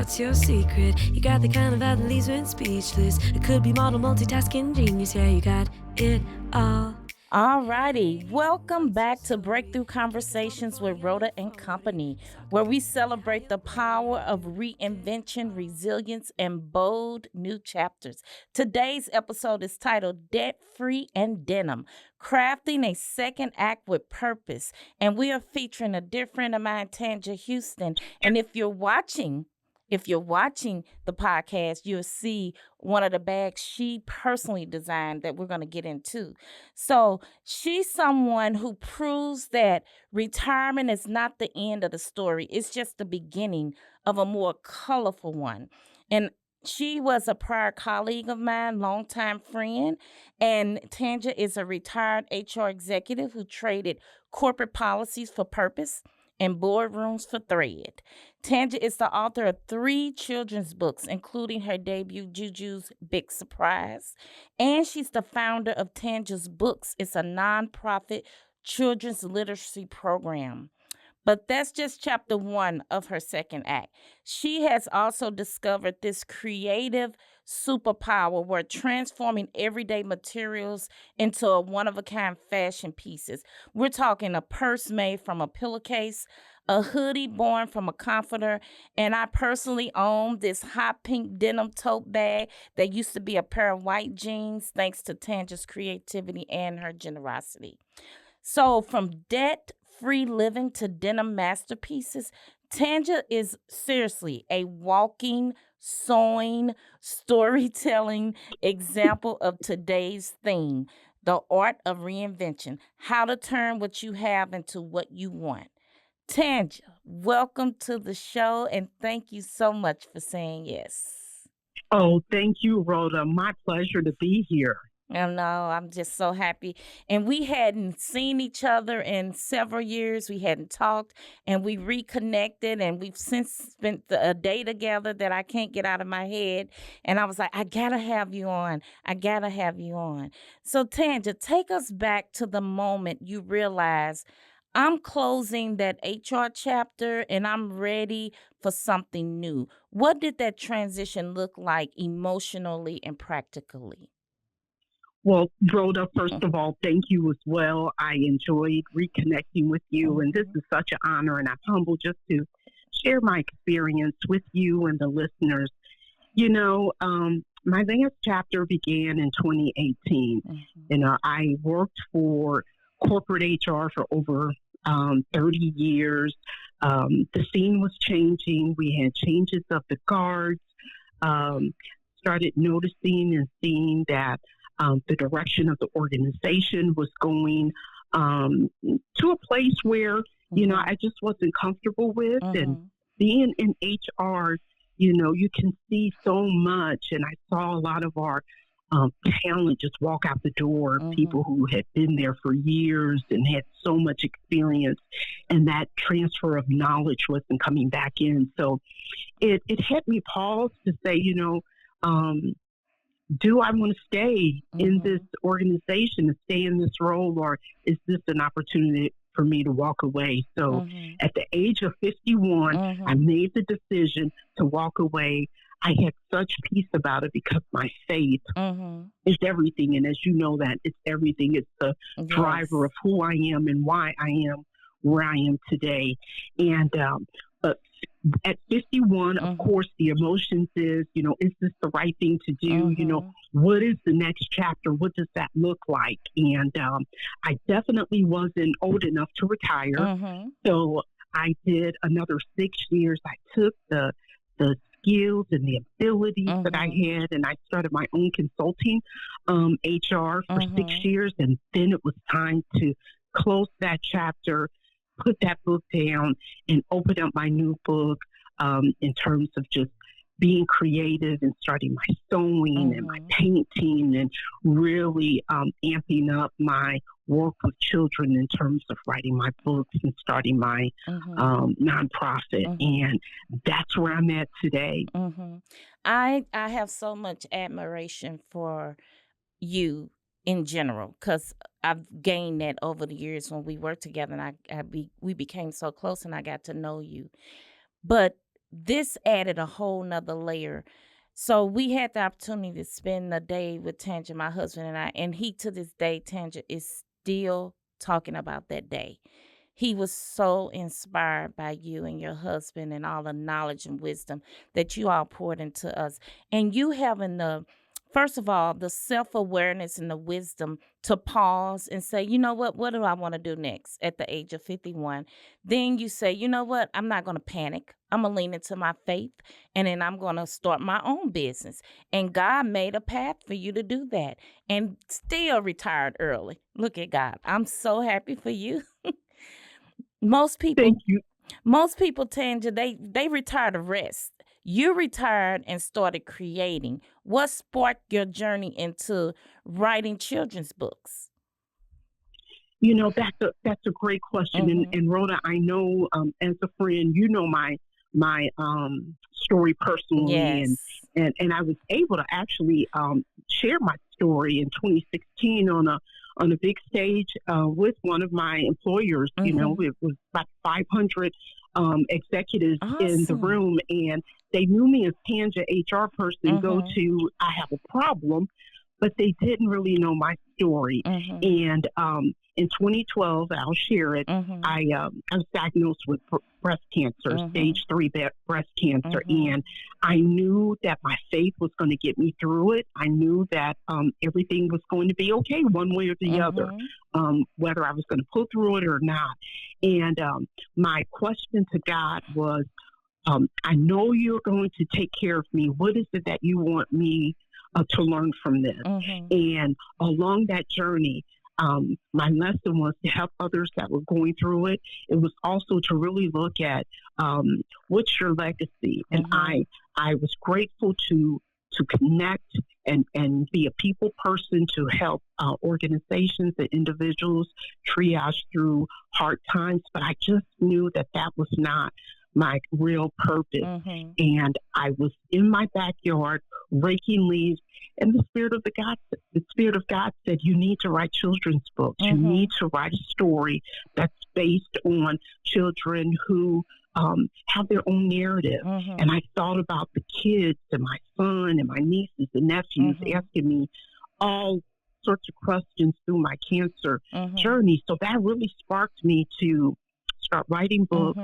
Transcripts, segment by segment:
what's your secret? You got the kind of vibe that leaves me speechless. It could be model multitasking genius. Yeah, you got it all. Alrighty, welcome back to Breakthrough Conversations with Rhoda and Company, where we celebrate the power of reinvention, resilience, and bold new chapters. Today's episode is titled Debt Free and Denim, Crafting a Second Act with Purpose. And we are featuring a dear friend of mine, Tanja Huston. And if you're watching the podcast, you'll see one of the bags she personally designed that we're going to get into. So she's someone who proves that retirement is not the end of the story. It's just the beginning of a more colorful one. And she was a prior colleague of mine, longtime friend. And Tanja is a retired HR executive who traded corporate policies for purpose and boardrooms for thread. Tanja is the author of 3 children's books, including her debut, Juju's Big Surprise. And she's the founder of Tanja's Books. It's a nonprofit children's literacy program. But that's just chapter 1 of her second act. She has also discovered this creative superpower where transforming everyday materials into a one-of-a-kind fashion pieces. We're talking a purse made from a pillowcase, a hoodie born from a comforter, and I personally own this hot pink denim tote bag that used to be a pair of white jeans thanks to Tanja's creativity and her generosity. So from debt-free living to denim masterpieces, Tanja is seriously a walking, sewing, storytelling example of today's theme, the art of reinvention, how to turn what you have into what you want. Tanja, welcome to the show, and thank you so much for saying yes. Oh, thank you, Rhoda. My pleasure to be here. I know, I'm just so happy. And we hadn't seen each other in several years. We hadn't talked, and we reconnected, and we've since spent a day together that I can't get out of my head. And I was like, I gotta have you on. I gotta have you on. So, Tanja, take us back to the moment you realized I'm closing that HR chapter and I'm ready for something new. What did that transition look like emotionally and practically? Well, Rhoda, first of all, thank you as well. I enjoyed reconnecting with you, and this Mhm. is such an honor, and I'm humbled just to share my experience with you and the listeners. My last chapter began in 2018. Mhm. I worked for corporate HR for over 30 years. The scene was changing. We had changes of the guards. Um, Started noticing and seeing that the direction of the organization was going to a place where, Mhm. I just wasn't comfortable with. And Mhm. being in HR, you can see so much. And I saw a lot of our talent just walk out the door, people Mhm. who had been there for years and had so much experience, and that transfer of knowledge wasn't coming back in. So it had me pause to say, um, do I want to stay in this Mhm. organization and stay in this role, or is this an opportunity for me to walk away? So Mhm. at the age of 51, I Mhm. made the decision to walk away. I had such peace about it because my faith Mhm. is everything. And as you know, that it's everything. It's the driver Yes. of who I am and why I am where I am today. And but at 51, of Mhm. course, the emotions is this the right thing to do? Mhm. What is the next chapter? What does that look like? And I definitely wasn't old enough to retire. Mhm. So I did another 6 years. I took the skills and the abilities that I Mhm. had, and I started my own consulting HR for six Mhm. years, and then it was time to close that chapter, put that book down, and open up my new book in terms of just being creative and starting my sewing and my Mhm. painting and really amping up my work with children in terms of writing my books and starting my Mhm. nonprofit. Mhm. And that's where I'm at today. Mhm. I have so much admiration for you in general because I've gained that over the years when we worked together and we became so close and I got to know you. But this added a whole nother layer. So we had the opportunity to spend the day with Tanja, my husband and I, and he to this day, Tanja, is still talking about that day. He was so inspired by you and your husband and all the knowledge and wisdom that you all poured into us. And you having first of all, the self-awareness and the wisdom to pause and say, you know what do I want to do next at the age of 51? Then you say, you know what, I'm not going to panic. I'm going to lean into my faith, and then I'm going to start my own business. And God made a path for you to do that and still retired early. Look at God. I'm so happy for you. Most people, Thank you. Tanja, they retire to rest. You retired and started creating. What sparked your journey into writing children's books? You know, that's a great question, and Rhoda, I know as a friend, you know my story personally, Yes. and I was able to actually share my story in 2016 on a big stage with one of my employers. You know, it was about 500 executives in the Awesome. room, and they knew me as Tanja, HR person. Go to, I have a problem, but they didn't really know my story. And in 2012, I'll share it. I was diagnosed with breast cancer, stage 3 breast cancer, and I knew that my faith was going to get me through it. I knew that everything was going to be okay, one way or the other, whether I was going to pull through it or not. And my question to God was, I know you're going to take care of me. What is it that you want me to learn from this? And along that journey, my lesson was to help others that were going through it. It was also to really look at what's your legacy. And I was grateful to connect and be a people person to help organizations and individuals triage through hard times. But I just knew that was not my real purpose. And I was in my backyard raking leaves, and the Spirit of God said, you need to write children's books. You need to write a story that's based on children who have their own narrative. And I thought about the kids and my son and my nieces and nephews asking me all sorts of questions through my cancer journey. So that really sparked me to start writing books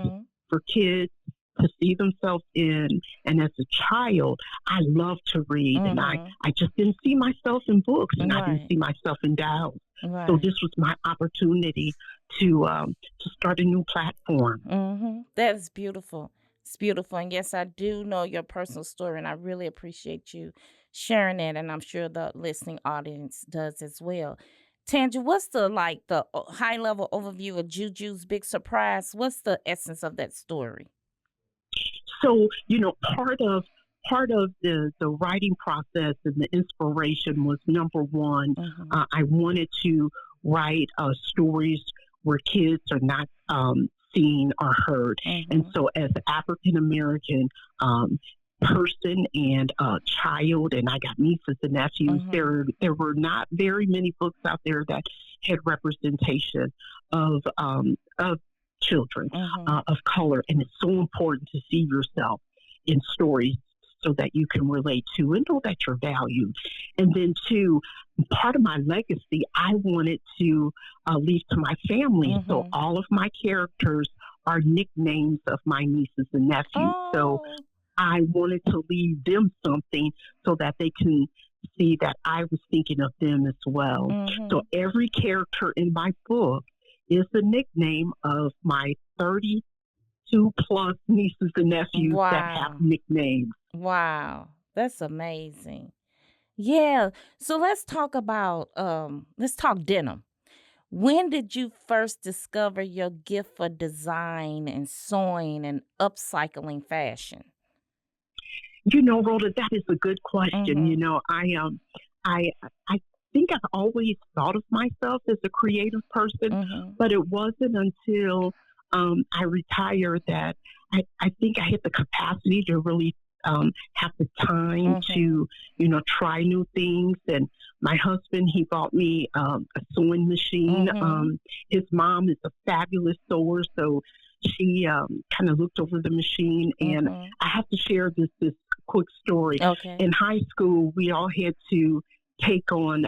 for kids to see themselves in. And as a child, I loved to read, and I just didn't see myself in books, and I didn't see myself in dolls. So this was my opportunity to start a new platform. That is beautiful. It's beautiful. And yes, I do know your personal story, and I really appreciate you sharing it, and I'm sure the listening audience does as well. Tanja, what's the high level overview of Juju's Big Surprise? What's the essence of that story? So, you know, part of the writing process and the inspiration was, number one, I wanted to write stories where kids are not seen or heard. And so as an African American person and child, and I got nieces and nephews, there were not very many books out there that had representation of children of color. And it's so important to see yourself in stories so that you can relate to and know that you're valued. And then two, part of my legacy, I wanted to leave to my family. So all of my characters are nicknames of my nieces and nephews. So I wanted to leave them something so that they can see that I was thinking of them as well. So every character in my book is the nickname of my 32 plus nieces and nephews that have nicknames. Wow, that's amazing. Yeah. So let's talk about denim. When did you first discover your gift for design and sewing and upcycling fashion? You know, Rhoda, that is a good question. You know, I think I've always thought of myself as a creative person, but it wasn't until I retired that I think I hit the capacity to really have the time to, you know, try new things. And my husband, he bought me a sewing machine. His mom is a fabulous sewer, so she kind of looked over the machine, and I have to share this quick story. Okay. In high school, we all had to take on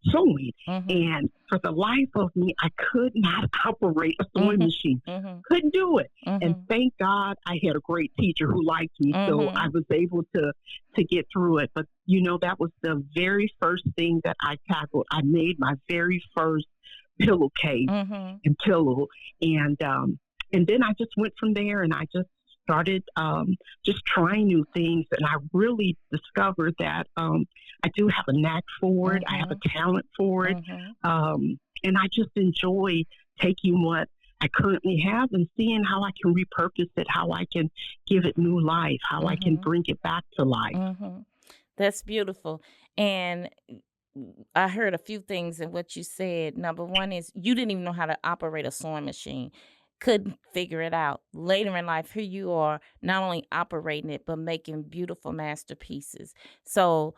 sewing, and for the life of me, I could not operate a sewing machine. Couldn't do it. And thank God I had a great teacher who liked me, so I was able to get through it. But that was the very first thing that I tackled. I made my very first pillowcase and pillow, and then I just went from there, and I just started just trying new things, and I really discovered that I do have a knack for it. I have a talent for it, and I just enjoy taking what I currently have and seeing how I can repurpose it, how I can give it new life, how I can bring it back to life. That's beautiful. And I heard a few things in what you said. Number one is you didn't even know how to operate a sewing machine. Couldn't figure it out. Later in life, here you are, not only operating it, but making beautiful masterpieces. So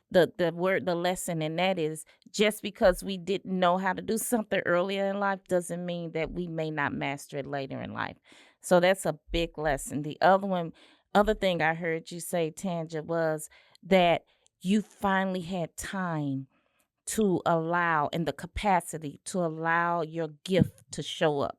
the lesson in that is just because we didn't know how to do something earlier in life doesn't mean that we may not master it later in life. So that's a big lesson. The other thing I heard you say, Tanja, was that you finally had time to allow and the capacity to allow your gift to show up.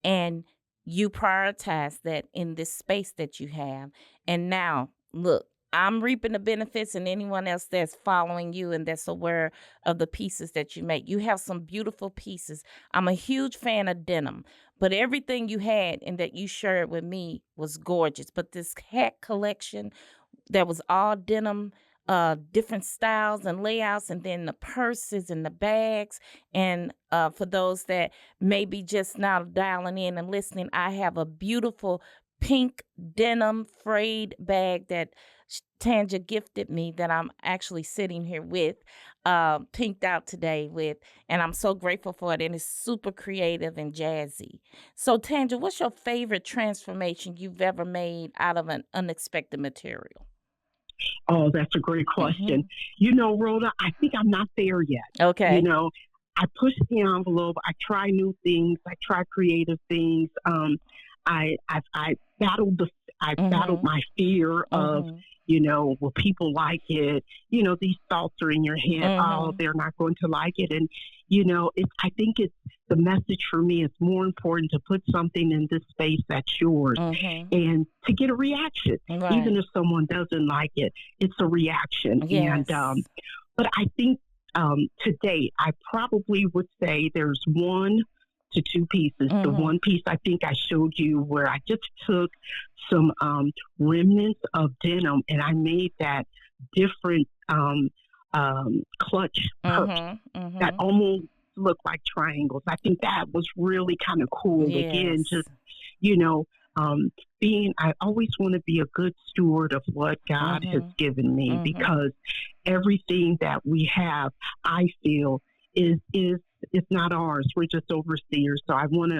And you prioritize that in this space that you have. And now, look, I'm reaping the benefits, and anyone else that's following you and that's aware of the pieces that you make. You have some beautiful pieces. I'm a huge fan of denim, but everything you had and that you shared with me was gorgeous. But this hat collection that was all denim, different styles and layouts, and then the purses and the bags. And for those that may be just now dialing in and listening, I have a beautiful pink denim frayed bag that Tanja gifted me that I'm actually sitting here with, pinked out today with, and I'm so grateful for it. And it's super creative and jazzy. So Tanja, what's your favorite transformation you've ever made out of an unexpected material? Oh, that's a great question. Rhoda, I think I'm not there yet. Okay. I push the envelope. I try new things. I try creative things. I battled battled my fear of, will people like it? These thoughts are in your head. Oh, they're not going to like it. And, I think the message for me is more important to put something in this space that's yours and to get a reaction. Right. Even if someone doesn't like it, it's a reaction. Yes. And, but I think to date, I probably would say there's one to two pieces. The one piece I think I showed you where I just took some remnants of denim and I made that different clutch purse that almost looked like triangles. I think that was really kind of cool. Yes. Again, just, I always want to be a good steward of what God has given me because everything that we have, I feel, is not ours. We're just overseers. So I want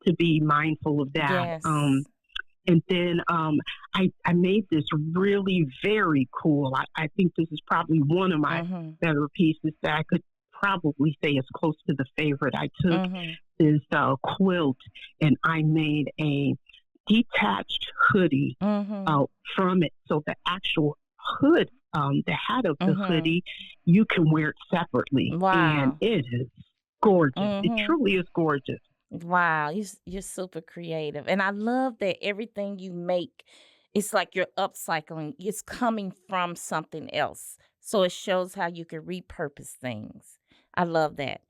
to be mindful of that. Yes. And then I made this really very cool. I think this is probably one of my better pieces that I could probably say is close to the favorite. I took this quilt and I made a detached hoodie from it. So the actual hood, the hat of the hoodie, you can wear it separately. Wow. And it is gorgeous. It truly is gorgeous. Wow, you're super creative. And I love that everything you make, it's like you're upcycling. It's coming from something else. So it shows how you can repurpose things. I love that.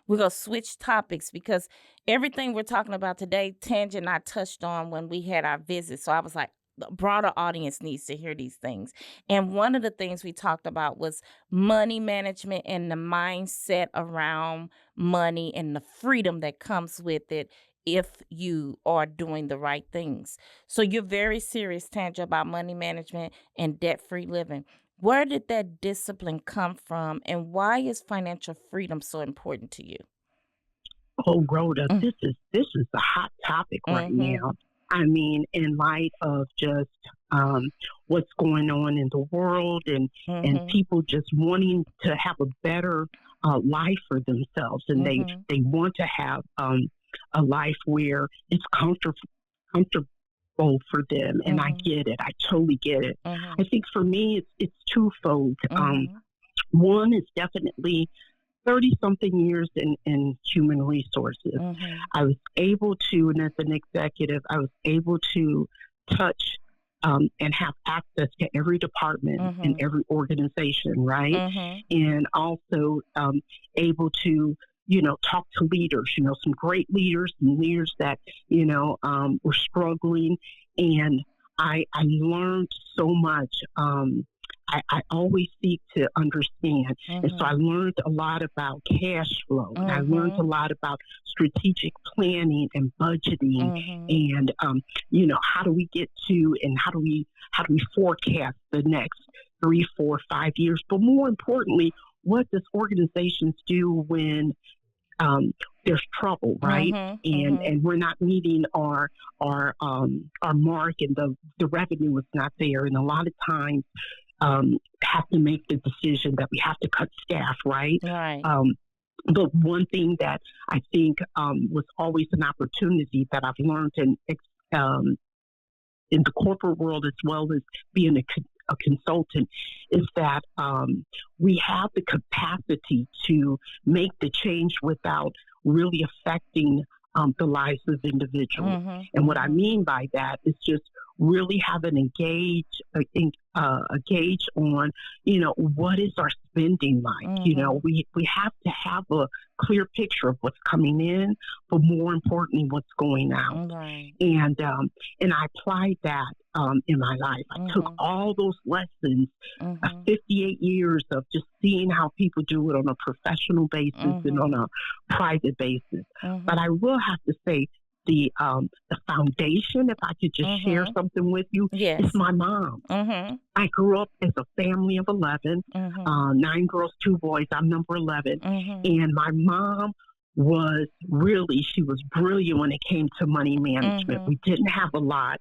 We're going to switch topics because everything we're talking about today, Tanja and I touched on when we had our visit. So I was like, the broader audience needs to hear these things. And one of the things we talked about was money management and the mindset around money and the freedom that comes with it if you are doing the right things. So you're very serious, Tanja, about money management and debt-free living. Where did that discipline come from, and why is financial freedom so important to you? Oh, Rhoda, this is a hot topic right now. I mean, in light of just what's going on in the world and people just wanting to have a better life for themselves, and they want to have a life where it's comfortable bold for them, and I Mm-hmm. get it. I totally get it. Mm-hmm. I think for me, it's twofold. Mm-hmm. One is definitely 30 something years in human resources. Mm-hmm. I was able to, and as an executive, I was able to touch and have access to every department and Mm-hmm. every organization, right? Mm-hmm. And also able to, talk to leaders, some great leaders, some leaders that, were struggling. And I learned so much. I always seek to understand. And so I Mm-hmm. learned a lot about cash flow. And I learned Mm-hmm. a lot about strategic planning and budgeting Mm-hmm. and how do we get to and how do we forecast the next 3, 4, 5 years? But more importantly, what does organizations do when there's trouble, right? Mm-hmm. And Mm-hmm. and we're not meeting our mark, and the revenue is not there, and a lot of times have to make the decision that we have to cut staff, right? Right. But one thing that I think was always an opportunity that I've learned um, in the corporate world as well as being a consultant is that we have the capacity to make the change without really affecting the lives of individuals. Mm-hmm. And what I Mm-hmm. mean by that is just really have an a gauge on, what is our spending like? Mm-hmm. We have to have a clear picture of what's coming in, but more importantly, what's going out. Right. And I applied that in my life. I took Mm-hmm. all those lessons, Mm-hmm. 58 years of just seeing how people do it on a professional basis and Mm-hmm. on a private basis. But Mm-hmm. I will have to say the foundation, if I could just share Mm-hmm. something with you, is Yes. my mom. Mm-hmm. I grew up as a family of 11, Mm-hmm. 9 girls, 2 boys. I'm number 11. Mm-hmm. And my mom she was brilliant when it came to money management. Mm-hmm. We didn't have a lot.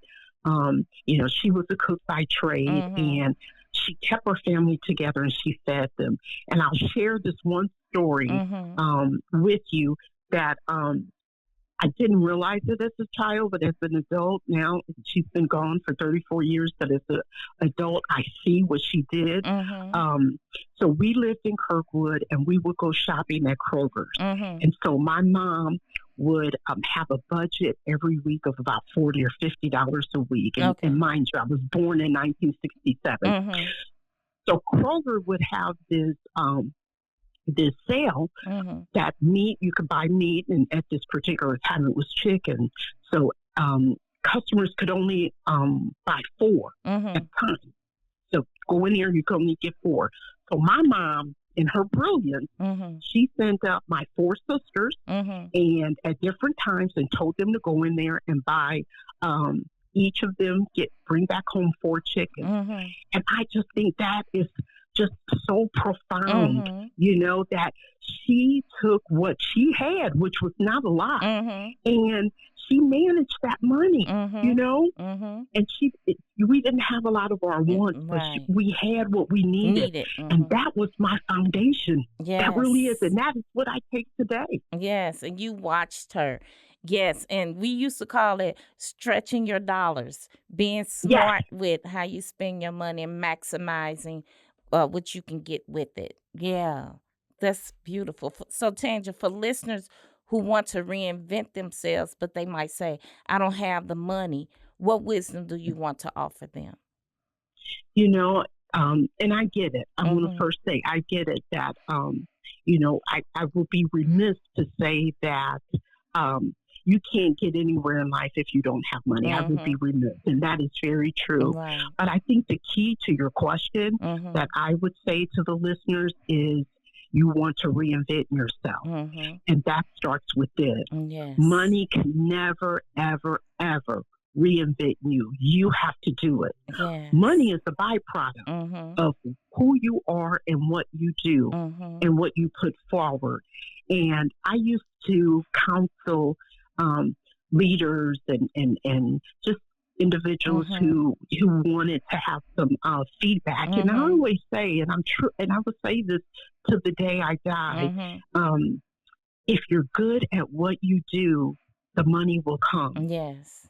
She was a cook by trade, Mm-hmm. and she kept her family together and she fed them. And I'll share this one story Mm-hmm. with you that I didn't realize it as a child, but as an adult now, she's been gone for 34 years. But as an adult, I see what she did. Mm-hmm. So we lived in Kirkwood, and we would go shopping at Kroger's. Mm-hmm. And so my mom would have a budget every week of about $40 or $50 a week. And Okay. mind you, I was born in 1967. Mm-hmm. So Kroger would have this sale Mm-hmm. that meat, you could buy meat, and at this particular time it was chicken. So customers could only buy 4 at Mm-hmm. a time. So go in there, you can only get 4. So my mom, in her brilliance, Mm-hmm. she sent out my 4 sisters Mm-hmm. and at different times and told them to go in there and buy each of them bring back home 4 chickens. Mm-hmm. And I just think that is just so profound, Mm-hmm. that she took what she had, which was not a lot, Mm-hmm. and she managed that money, Mm-hmm. Mm-hmm. and we didn't have a lot of our wants, but Right. we had what we needed. Needed. And Mm-hmm. that was my foundation. That really is. Yes. And that is what I take today. Yes. And you watched her. Yes. And we used to call it stretching your dollars, being Yes. smart with how you spend your money and maximizing what you can get with it. Yeah. That's beautiful. So, Tanja, for listeners who want to reinvent themselves, but they might say, I don't have the money, what wisdom do you want to offer them? And I get it. I want to Mm-hmm. first say I get it that, I will be remiss to say that you can't get anywhere in life if you don't have money. I would be Mm-hmm. remiss, and that is very true. Right. But I think the key to your question Mm-hmm. that I would say to the listeners is you want to reinvent yourself, Mm-hmm. and that starts with this. Yes. Money can never, ever, ever reinvent you. You have to do it. Yes. Money is a byproduct Mm-hmm. of who you are and what you do Mm-hmm. and what you put forward. And I used to counsel leaders and just individuals Mm-hmm. who wanted to have some feedback. And I Mm-hmm. always say, and I'm true, and I would say this to the day I die. Mm-hmm. If you're good at what you do, the money will come. Yes.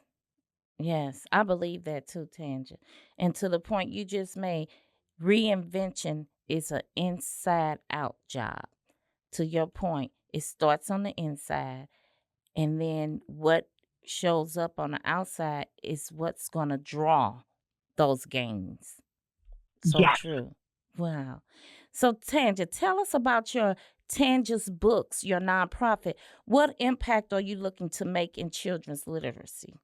Yes, I believe that too, Tanja. And to the point you just made, reinvention is an inside out job. To your point, it starts on the inside, and then what shows up on the outside is what's going to draw those gains. So Yes. true. Wow. So, Tanja, tell us about your Tanja's Books, your nonprofit. What impact are you looking to make in children's literacy?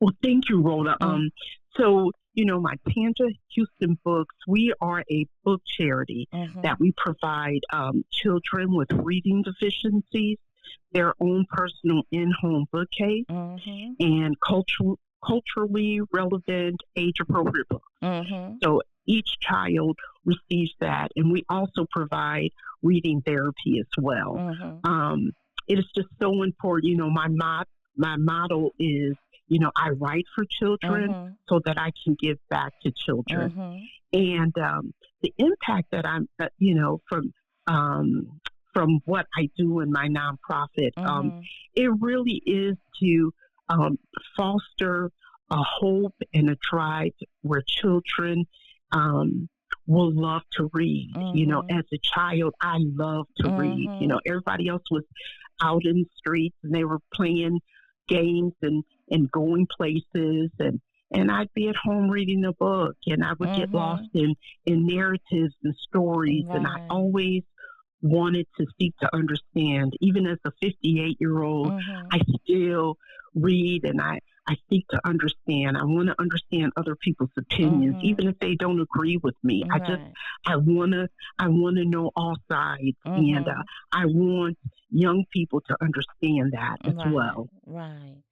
Well, thank you, Rhoda. Mm, So, my Tanja Huston Books, we are a book charity mm-hmm, that we provide children with reading deficiencies their own personal in-home bookcase mm-hmm, and culturally relevant, age-appropriate books. mm-hmm, So each child receives that, and we also provide reading therapy as well. mm-hmm, Um, it is just so important. My motto is, I write for children mm-hmm, so that I can give back to children. mm-hmm, And the impact that from what I do in my nonprofit, mm-hmm, it really is to um, foster a hope and a drive where children um, will love to read. mm-hmm, As a child, I love to read. mm-hmm. Everybody else was out in the streets and they were playing games and going places and I'd be at home reading a book and I would get lost Mm-hmm. in narratives and stories and I Right. always wanted to seek to understand. Even as a 58-year-old, Mm-hmm. I still read and I seek to understand. I want to understand other people's opinions, Mm-hmm. even if they don't agree with me. Right. I wanna know all sides, and Mm-hmm. I want young people to understand that as Right. well. Right.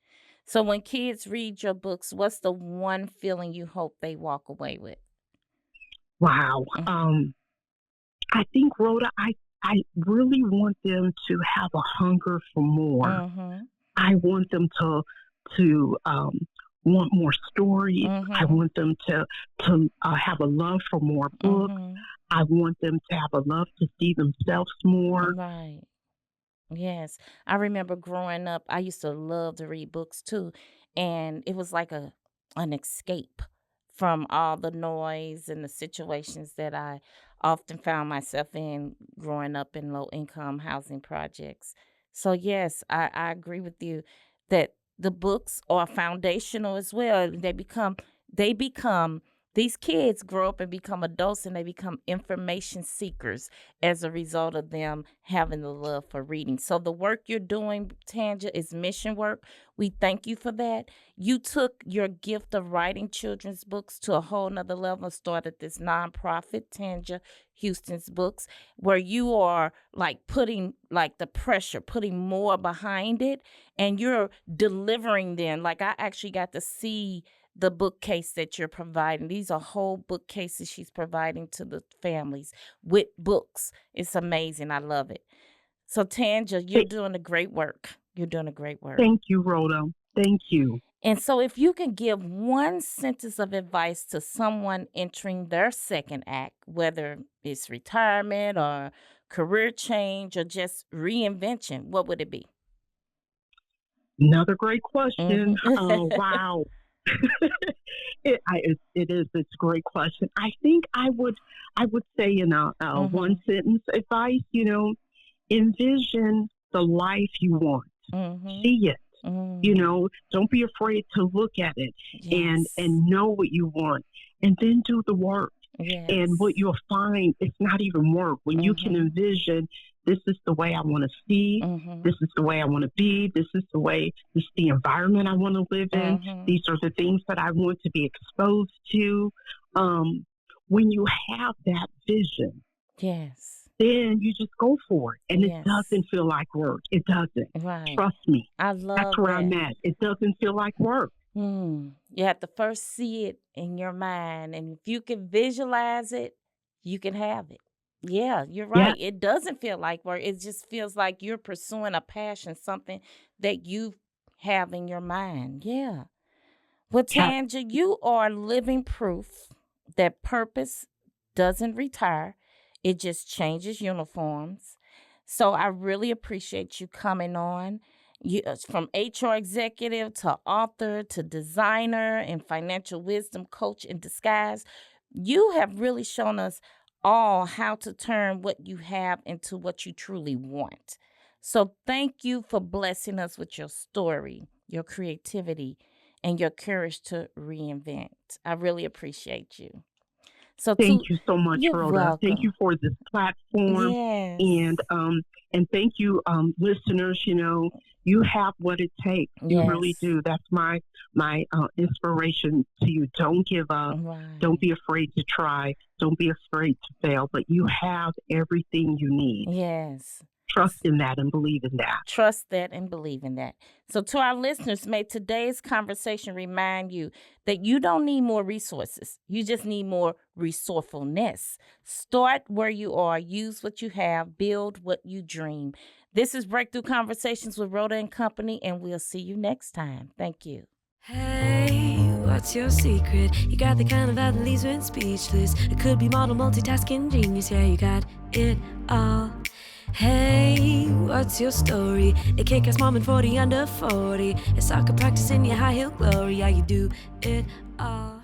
So when kids read your books, what's the one feeling you hope they walk away with? Wow. I think, Rhoda, I really want them to have a hunger for more. Mm-hmm. I want them to want more stories. I Mm-hmm. want them to have a love for more books. Mm-hmm. I want them to have a love to see themselves more. Right. Yes. I remember growing up, I used to love to read books too. And it was like an escape from all the noise and the situations that I often found myself in growing up in low income housing projects. So yes, I agree with you that the books are foundational as well. They become these kids grow up and become adults and they become information seekers as a result of them having the love for reading. So the work you're doing, Tanja, is mission work. We thank you for that. You took your gift of writing children's books to a whole nother level and started this nonprofit, Tanja Huston's Books, where you are like putting like the pressure, putting more behind it, and you're delivering them. Like I actually got to see the bookcase that you're providing. These are whole bookcases she's providing to the families with books. It's amazing. I love it. So, Tanja, you're Th- doing a great work. You're doing a great work. Thank you, Rhoda. Thank you. And so, if you can give one sentence of advice to someone entering their second act, whether it's retirement or career change or just reinvention, what would it be? Another great question. Mm-hmm. Wow. It is. It's a great question. I would say in a mm-hmm. one sentence advice. Envision the life you want. Mm-hmm. See it. Mm. Don't be afraid to look at it and Yes. and know what you want, and then do the work. And what Yes. you'll find, it's not even work when you can Mm-hmm. envision. This is the way I want to see. Mm-hmm. This is the way I want to be. This is the environment I want to live in. Mm-hmm. These are the things that I want to be exposed to. Um, when you have that vision, Yes. then you just go for it. And it Yes. doesn't feel like work. It doesn't. Right. Trust me. I That's love where I'm that. at. It doesn't feel like work. You have to first see it in your mind. And if you can visualize it, you can have it. Yeah, you're Yeah. right. It doesn't feel like work. It just feels like you're pursuing a passion, something that you have in your mind. Yeah. Well, Yeah. Tanja, you are living proof that purpose doesn't retire, it just changes uniforms. So I really appreciate you coming on. from HR executive to author to designer and financial wisdom coach in disguise. You have really shown us all how to turn what you have into what you truly want. So thank you for blessing us with your story, your creativity, and your courage to reinvent. I really appreciate you. So Thank you so much, you're Rhoda. welcome. Thank you for this platform. Yes. And thank you, listeners. You have what it takes. You really Yes. do. That's my inspiration to you. Don't give up. Right. Don't be afraid to try. Don't be afraid to fail. But you have everything you need. Yes. Trust in that and believe in that. Trust that and believe in that. So to our listeners, may today's conversation remind you that you don't need more resources. You just need more resourcefulness. Start where you are. Use what you have. Build what you dream. This is Breakthrough Conversations with Rhoda and Company, and we'll see you next time. Thank you. Hey, what's your secret? You got the kind of vibe that leaves me speechless. It could be model, multitasking genius. Yeah, you got it all. Hey, what's your story? A kick-ass mom and 40 under 40. It's soccer practice in your high heel glory. Yeah, you do it all.